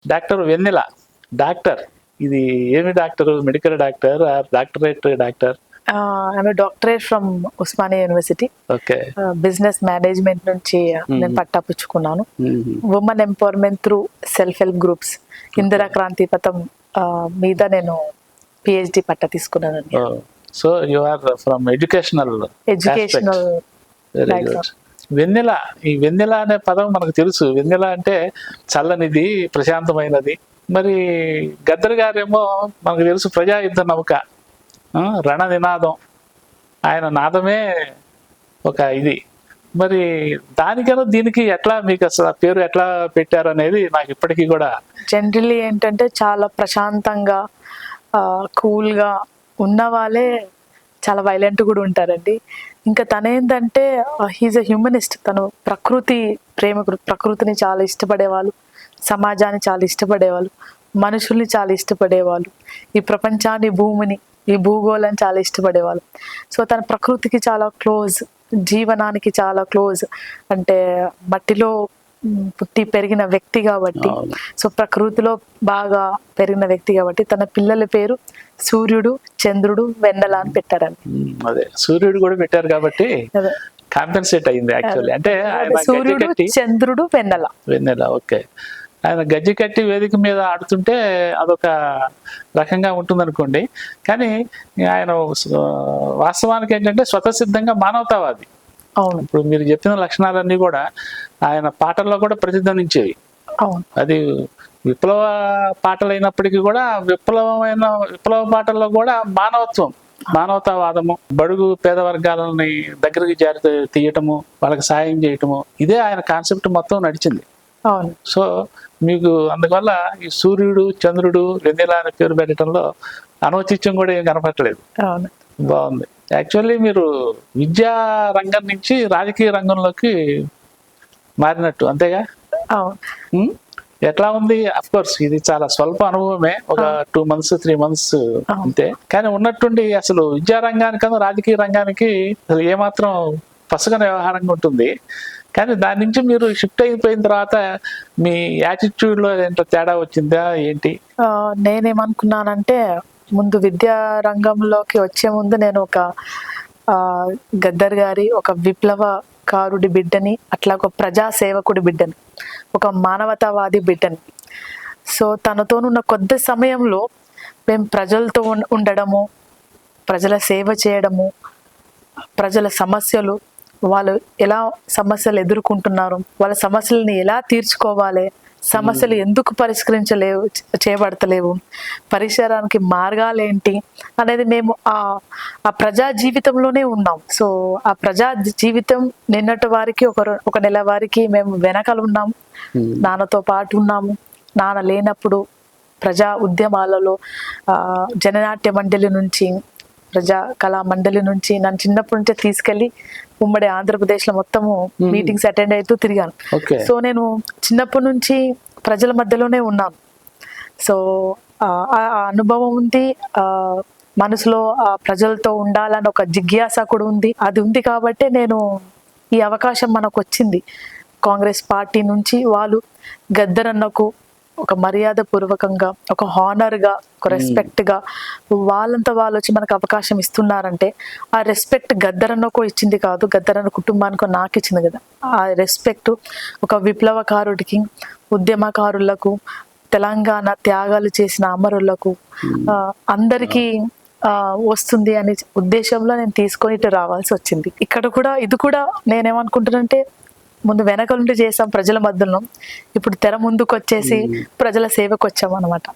Doctor వెన్నెల. Doctor ఇది ఏమి doctor? Medical doctor, doctorate doctor? I'm doctorate from Osmania university. Okay. Business management నుంచి నేను పట్టాపుచ్చుకున్నాను. Women empowerment through self help groups, Indira Kranti పథం మీద నేను పిహెచ్డి పట్టా తీసుకున్నానండి. So you are from educational. Very good. వెన్నెల, ఈ వెన్నెల అనే పదం మనకు తెలుసు. వెన్నెల అంటే చల్లనిది, ప్రశాంతమైనది. మరి గద్దర్ గారేమో మనకు తెలుసు ప్రజాయుద్ధ నౌక, రణ నినాదం, ఆయన నాదమే ఒక ఇది. మరి దానికన్నా దీనికి ఎట్లా మీకు అసలు ఆ పేరు ఎట్లా పెట్టారు అనేది నాకు ఇప్పటికీ కూడా. జనరల్లీ ఏంటంటే చాలా ప్రశాంతంగా కూల్గా ఉన్న వాళ్ళే చాలా వైలెంట్ కూడా ఉంటారండి. ఇంకా తనేంటంటే హీజ్ ఎ హ్యూమనిస్ట్. తను ప్రకృతి ప్రేమికుడు, ప్రకృతిని చాలా ఇష్టపడేవాళ్ళు, సమాజాన్ని చాలా ఇష్టపడేవాళ్ళు, మనుషుల్ని చాలా ఇష్టపడేవాళ్ళు, ఈ ప్రపంచాన్ని, భూమిని, ఈ భూగోళాన్ని చాలా ఇష్టపడేవాళ్ళు. సో తన ప్రకృతికి చాలా క్లోజ్, జీవనానికి చాలా క్లోజ్. అంటే మట్టిలో పుట్టి పెరిగిన వ్యక్తి కాబట్టి, సో ప్రకృతిలో బాగా పెరిగిన వ్యక్తి కాబట్టి తన పిల్లల పేరు సూర్యుడు, చంద్రుడు, వెన్నెల అని పెట్టారండి. అదే సూర్యుడు కూడా పెట్టారు కాబట్టి కాంపెన్సేట్ అయింది యాక్చువల్లీ. అంటే సూర్యుడు, చంద్రుడు, వెన్నెల. వెన్నెల, ఓకే. ఆయన గజ్జి కట్టి వేదిక మీద ఆడుతుంటే అదొక రకంగా ఉంటుంది అనుకోండి. కానీ ఆయన వాస్తవానికి ఏంటంటే స్వతసిద్ధంగా మానవతావాది. అవును. ఇప్పుడు మీరు చెప్పిన లక్షణాలన్నీ కూడా ఆయన పాటల్లో కూడా ప్రతిధ్వనించేవి. అవును. అది విప్లవ పాటలు అయినప్పటికీ కూడా విప్లవ పాటల్లో కూడా మానవత్వం, మానవతావాదము, బడుగు పేద వర్గాలని దగ్గరికి తీయటము, వాళ్ళకి సాయం చేయటము, ఇదే ఆయన కాన్సెప్ట్ మొత్తం నడిచింది. అవును. సో మీకు అందువల్ల ఈ సూర్యుడు, చంద్రుడు, వెన్నెల అనే పేరు పెట్టడంలో అనౌచిత్యం కూడా ఏం కనపడలేదు. అవును. బాగుంది. యాక్చువల్లీ మీరు విద్యా రంగం నుంచి రాజకీయ రంగంలోకి మారినట్టు అంతేగా? అవును. ఎట్లా ఉంది? అఫ్ కోర్స్ ఇది చాలా స్వల్ప అనుభవమే, ఒక 2 months 3 months అంతే. కానీ ఉన్నట్టుండి అసలు విద్యా రంగానికన్నా రాజకీయ రంగానికి అసలు ఏమాత్రం పసగని వ్యవహారంగా ఉంటుంది. కానీ దాని నుంచి మీరు షిఫ్ట్ అయిపోయిన తర్వాత మీ యాటిట్యూడ్ లో ఏంటో తేడా వచ్చిందా ఏంటి? నేనేమనుకున్నానంటే ముందు విద్యా రంగంలోకి వచ్చే ముందు నేను ఒక గద్దర్ గారి ఒక విప్లవకారుడి బిడ్డని, అట్లా ఒక ప్రజా సేవకుడి బిడ్డని, ఒక మానవతావాది బిడ్డని. సో తనతోనున్న కొద్ది సమయంలో మేము ప్రజలతో ఉండడము, ప్రజల సేవ చేయడము, ప్రజల సమస్యలు, వాళ్ళు ఎలా సమస్యలు ఎదుర్కొంటున్నారు, వాళ్ళ సమస్యలని ఎలా తీర్చుకోవాలి, సమస్యలు ఎందుకు చేయబడతలేవు, పరిష్కారానికి మార్గాలు ఏంటి అనేది మేము ఆ ప్రజా జీవితంలోనే ఉన్నాం. సో ఆ ప్రజా జీవితం నిన్నటి వారికి ఒక నెల వారికి మేము వెనకాల ఉన్నాము, నాన్నతో పాటు ఉన్నాము. నాన్న లేనప్పుడు ప్రజా ఉద్యమాలలో జననాట్య మండలి నుంచి, ప్రజా కళా మండలి నుంచి నన్ను చిన్నప్పటి నుంచే తీసుకెళ్లి ఉమ్మడి ఆంధ్రప్రదేశ్లో మొత్తము మీటింగ్స్ అటెండ్ అవుతూ తిరిగాను. సో నేను చిన్నప్పటి నుంచి ప్రజల మధ్యలోనే ఉన్నాను. సో ఆ అనుభవం ఉంది, మనసులో ప్రజలతో ఉండాలని ఒక జిజ్ఞాస కూడా ఉంది. అది ఉంది కాబట్టి నేను ఈ అవకాశం మనకు వచ్చింది. కాంగ్రెస్ పార్టీ నుంచి వాళ్ళు గద్దర్ అన్నకు ఒక మర్యాద పూర్వకంగా, ఒక హానర్గా, ఒక రెస్పెక్ట్గా వాళ్ళంతా వాళ్ళు వచ్చి మనకు అవకాశం ఇస్తున్నారంటే ఆ రెస్పెక్ట్ గద్దరన్నకో ఇచ్చింది కాదు, గద్దరన్న కుటుంబానికో నాకు ఇచ్చింది కదా. ఆ రెస్పెక్ట్ ఒక విప్లవకారుడికి, ఉద్యమకారులకు, తెలంగాణ త్యాగాలు చేసిన అమరులకు అందరికీ వస్తుంది అనే ఉద్దేశంలో నేను తీసుకొని ఇటు రావాల్సి వచ్చింది. ఇక్కడ కూడా ఇది కూడా నేనేమనుకుంటున్నానంటే ముందు వెనక నుండి చేసాం ప్రజల మధ్యలో, ఇప్పుడు తెర ముందుకు వచ్చేసి ప్రజల సేవకు వచ్చాం అన్నమాట.